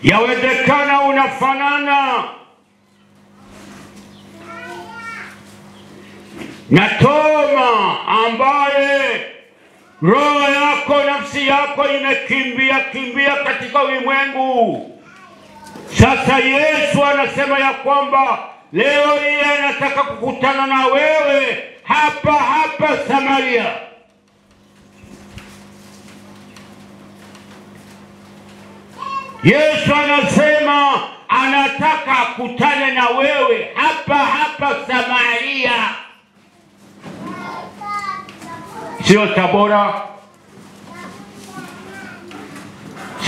Yawezekana unafanana na Toma ambaye roho yako, nafsi yako imekimbia katika ulimwengu. Sasa Yesu anasema ya kwamba leo hii anataka kukutana na wewe hapa Samaria. Yesu anasema anataka kukutana na wewe hapa Samaria. Sio Tabora.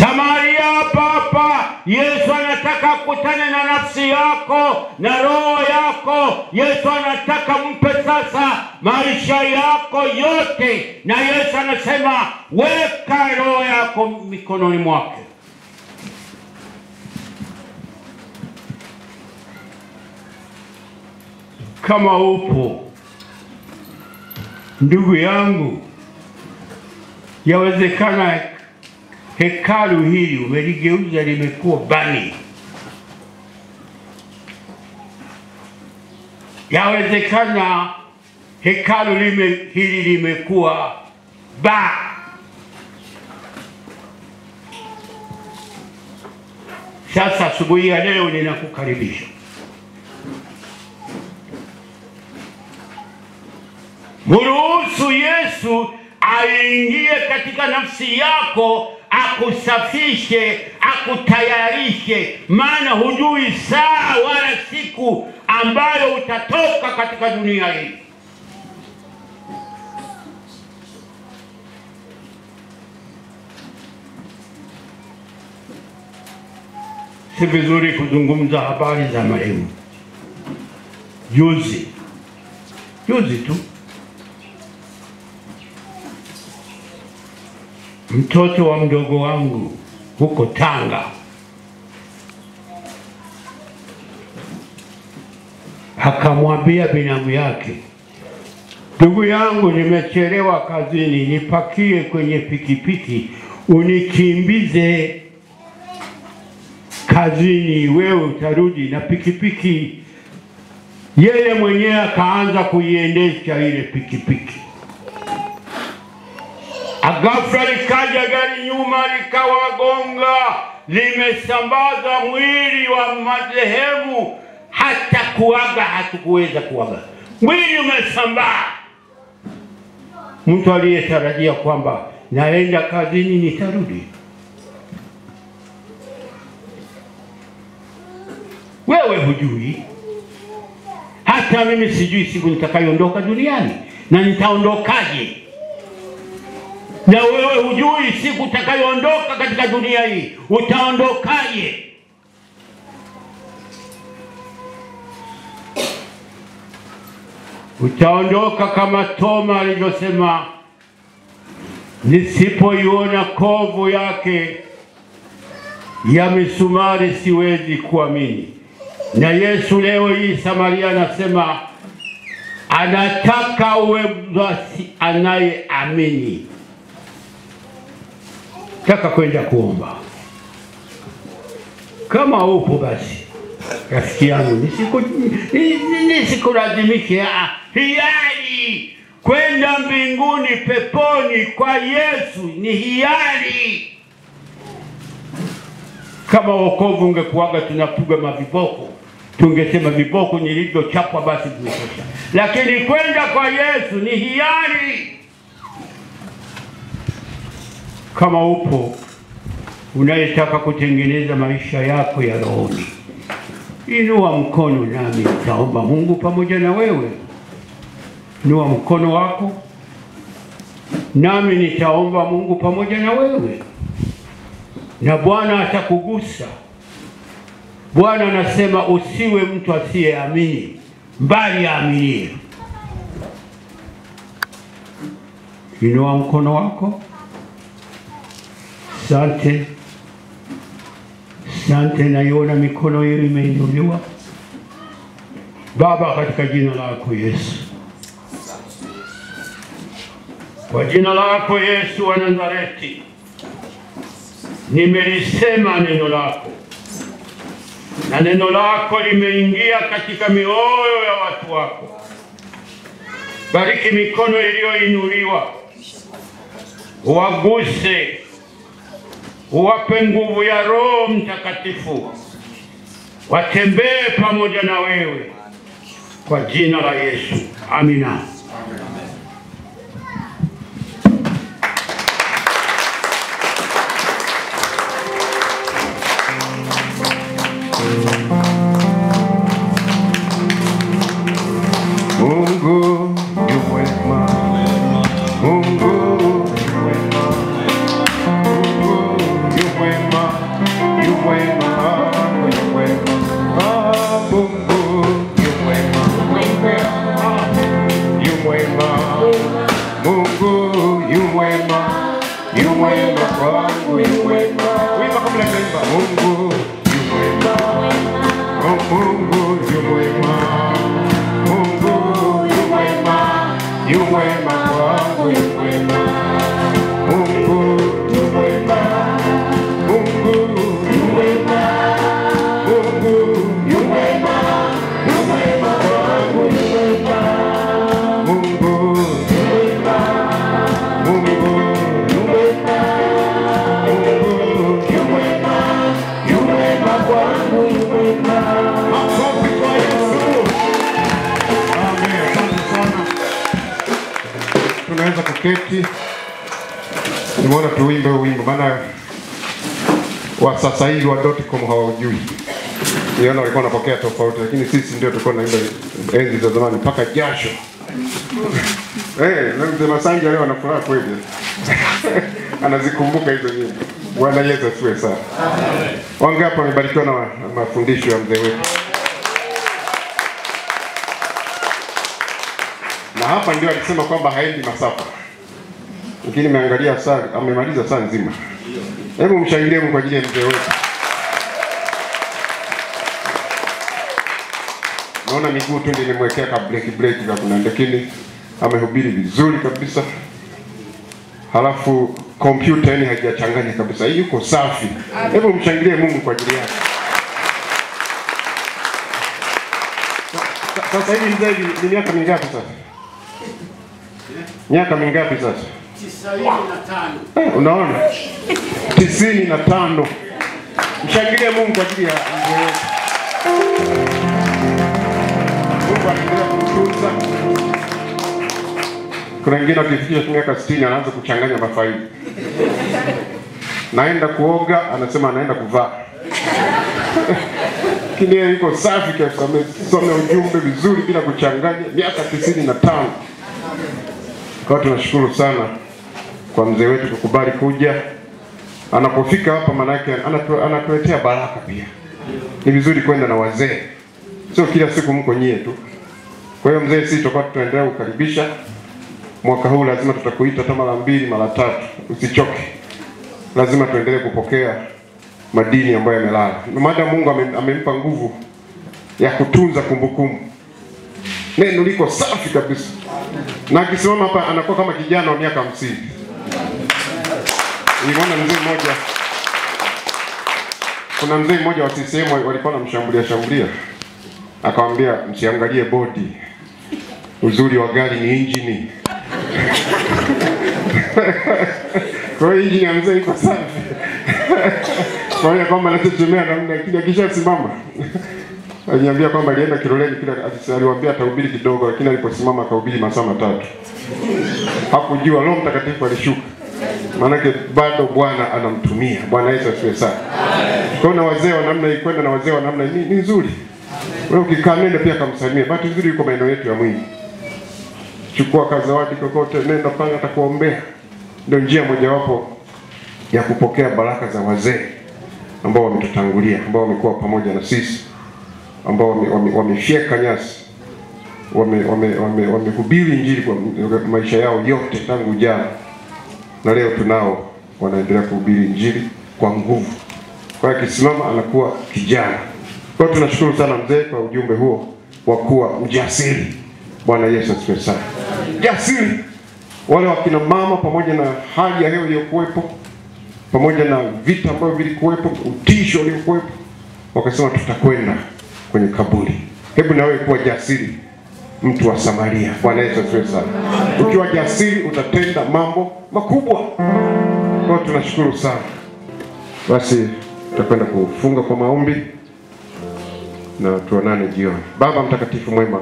Samaria hapa. Yesu anataka kukutana na nafsi yako na roho yako. Yesu anataka mpe sasa maisha yako yote. Na Yesu anasema weka roho yako mikononi mwake. Kama upo ndugu yangu, yawezekana hekalu hili umeligeuza limekuwa bani. Yawezekana hekalu hili limekuwa baa. Sasa asubuhi ya leo ninakukaribisha. Mruhusu Yesu aingie katika nafsi yako, akusafishe, akutayarishe, maana hujui saa wala siku ambayo utatoka katika dunia hii. Si vizuri kuzungumza habari za marehemu. Juzi tu mtoto wa mdogo wangu huko Tanga akamwambia binamu yake, ndugu yangu, nimechelewa kazini, nipakie kwenye pikipiki unikimbize kazini, wewe utarudi na pikipiki. Yeye mwenyewe akaanza kuiendesha ile pikipiki. Ghafla likaja gari nyuma likawagonga, limesambaza mwili wa marehemu, hata kuaga hatukuweza kuaga. Mwili umesambaa. Mtu aliyetarajia kwamba naenda kazini nitarudi. Wewe hujui, hata mimi sijui siku nitakayoondoka duniani na nitaondokaje. Na wewe hujui siku utakayoondoka katika dunia hii utaondokaje. Utaondoka kama Toma alivyosema, nisipoiona kovu yake ya misumari siwezi kuamini. Na Yesu leo hii Samaria anasema anataka uwe basi anayeamini. Taka kwenda kuomba. Kama upo basi rafiki yangu, nisikulazimishe, hiari kwenda mbinguni, peponi kwa Yesu ni hiari. Kama wokovu ungekuaga tunapiga maviboko, tungesema viboko nilivyochapwa basi vimetosha. Lakini kwenda kwa Yesu ni hiari. Kama upo unayetaka kutengeneza maisha yako ya rohoni, inua mkono nami nitaomba Mungu pamoja na wewe. Inua mkono wako nami nitaomba Mungu pamoja na wewe. Na Bwana atakugusa. Bwana anasema usiwe mtu asiyeamini, bali aaminie. Inua mkono wako. Asante. Asante, naiona mikono hiyo imeinuliwa. Baba, katika jina lako Yesu. Kwa jina lako Yesu wa Nazareti, nimelisema neno lako, na neno lako limeingia katika mioyo ya watu wako. Bariki mikono iliyoinuliwa, uwaguse, uwape nguvu ya Roho Mtakatifu, watembee pamoja na wewe, kwa jina la Yesu, amina. Mungu yu mwema, Mungu yu mwema, Mungu yu mwema, yu mwema, yu mwema. Mungu yu mwema, yu mwema, Mungu yu mwema, yu mwema kwangu, yu mwema. Wimba kabla ya kuimba. Mungu yu mwema, Mungu yu mwema, yu mwema kwangu, yu mwema. Mungu yu mwema, Mungu yu mwema, Mungu yu mwema, yu mwema kwangu, yu mwema. Mungu yu mwema, Mungu yu mwema, Mungu yu mwema, yu mwema kwangu, yu mwema. Makofi kwa Yesu. Amen. Asante sana. Tunaweza kuketi. Nimeona tuimbe wimbo, maana wa sasa hivi wa .com hawajui. Niona walikuwa wanapokea tofauti, lakini sisi ndio tulikuwa naimba enzi za zamani mpaka jasho. Na mzee Masanja leo anafuraha kweli. Anazikumbuka hizo nyimbo. Bwana Yesu asifiwe sana. Wangapi wamebarikiwa na mafundisho ya mzee wetu? Na hapa ndio alisema kwamba haendi masafa. Lakini nimeangalia saa, amemaliza saa nzima. Hebu mshangilie Mungu kwa ajili ya mzee wetu. Naona miguu tu ndio nimemwekea ka break za kuna, lakini amehubiri vizuri kabisa. Halafu kompyuta yani haijachanganya kabisa. Hii yuko safi. Hebu mshangilie Mungu kwa ajili yake. Sasa hivi mzee ni miaka mingapi sasa? Miaka mingapi sasa? 95. Unaona? 95. Mshangilie Mungu kwa ajili ya mzee wetu. Mungu anaendelea kumtunza. Kuna wengine wakifikisha miaka 60 anaanza kuchanganya mafaili. Naenda kuoga, anasema anaenda kuvaa. Lakini yeye yuko safi kabisa, amesoma ujumbe vizuri bila kuchanganya, miaka 95. Kwa tunashukuru sana kwa mzee wetu kukubali kuja. Anapofika hapa manake anatuletea baraka pia. Ni vizuri kwenda na wazee. Sio kila siku mko nyie tu. Kwa hiyo mzee, sisi tutakuwa tutaendelea kukaribisha. Mwaka huu lazima tutakuita hata mara 2 mara 3. Usichoke. Lazima tuendelee kupokea madini ambayo yamelala. Maana Mungu amempa nguvu ya kutunza kumbukumbu. Neno liko safi kabisa. Na akisimama hapa anakuwa kama kijana wa miaka 50. Nimeona mzee mmoja. Kuna mzee mmoja wa CCM walikuwa wanamshambulia. Akamwambia msiangalie bodi. Uzuri wa gari ni injini. Kwa hiyo injini ya mzee iko safi. Kwa hiyo kwamba anategemea namna kile kisha simama. Aliniambia kwamba alienda Kiloleni kile, aliwaambia atahubiri kidogo, lakini aliposimama akahubiri masaa 3. Hakujua Roho Mtakatifu alishuka. Maana bado Bwana anamtumia. Bwana Yesu asifiwe sana. Kwa na wazee wa namna hii, kwenda na wazee wa namna hii ni nzuri. Wewe ukikaa nenda pia kamsalimie. Bahati nzuri yuko maeneo yetu ya Mwingi. Chukua kazawadi kokote, nenda pale atakuombea. Ndio njia mojawapo ya kupokea baraka za wazee ambao wametutangulia, ambao wamekuwa pamoja na sisi, ambao wamefyeka nyasi, wamehubiri injili kwa maisha yao yote tangu jana, na leo tunao wanaendelea kuhubiri injili kwa nguvu. Kwa hiyo akisimama anakuwa kijana. Kwa hiyo tunashukuru sana mzee kwa ujumbe huo wa kuwa mjasiri. Bwana Yesu asifiwe sana. Jasiri. Wale wakina mama pamoja na hali ya hewa iliyokuwepo, pamoja na vita ambavyo vilikuwepo, utisho uliokuwepo, wakasema tutakwenda kwenye kaburi. Hebu na wewe kuwa jasiri, mtu wa Samaria. Bwana Yesu asifiwe sana. Ukiwa jasiri utatenda mambo makubwa. Kwa tunashukuru sana. Basi tutakwenda kufunga kwa maombi na tuonane jioni. Baba mtakatifu mwema,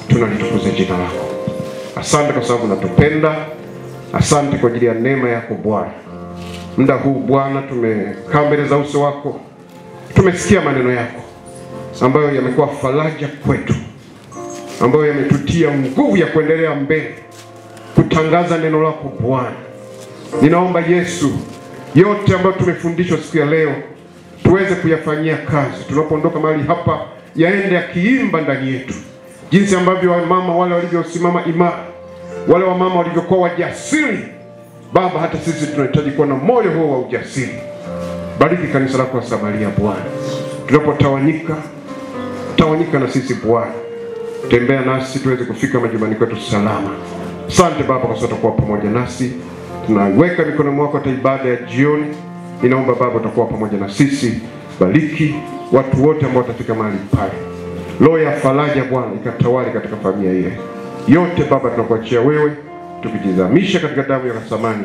tunalitukuza jina lako. Asante kwa sababu unatupenda. Asante kwa ajili ya neema yako Bwana. Muda huu Bwana tumekaa mbele za uso wako. Tumesikia maneno yako ambayo yamekuwa faraja kwetu, ambayo yametutia nguvu ya kuendelea mbele kutangaza neno lako Bwana. Ninaomba Yesu, yote ambayo tumefundishwa siku ya leo tuweze kuyafanyia kazi. Tunapoondoka mahali hapa, yaende yakiimba ndani yetu, jinsi ambavyo wamama wale walivyosimama imara, wale wamama walivyokuwa wajasiri. Baba, hata sisi tunahitaji kuwa na moyo huo wa ujasiri. Bariki kanisa lako la Samaria Bwana. Tunapotawanyika, tawanyika na sisi Bwana. Tembea nasi tuweze kufika majumbani kwetu salama. Asante Baba kwa sababu utakuwa pamoja nasi. Tunaweka mikono mwako hata ibada ya jioni. Ninaomba Baba utakuwa pamoja na sisi. Bariki watu wote ambao watafika mahali pale. Roho ya faraja Bwana ikatawale katika familia ile. Yote Baba tunakuachia wewe, tukijizamisha katika damu ya thamani.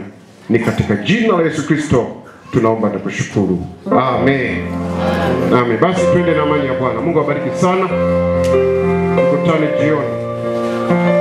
Ni katika jina la Yesu Kristo tunaomba na kushukuru. Amen. Amen. Basi twende na amani ya Bwana. Mungu awabariki sana. Tukutane jioni.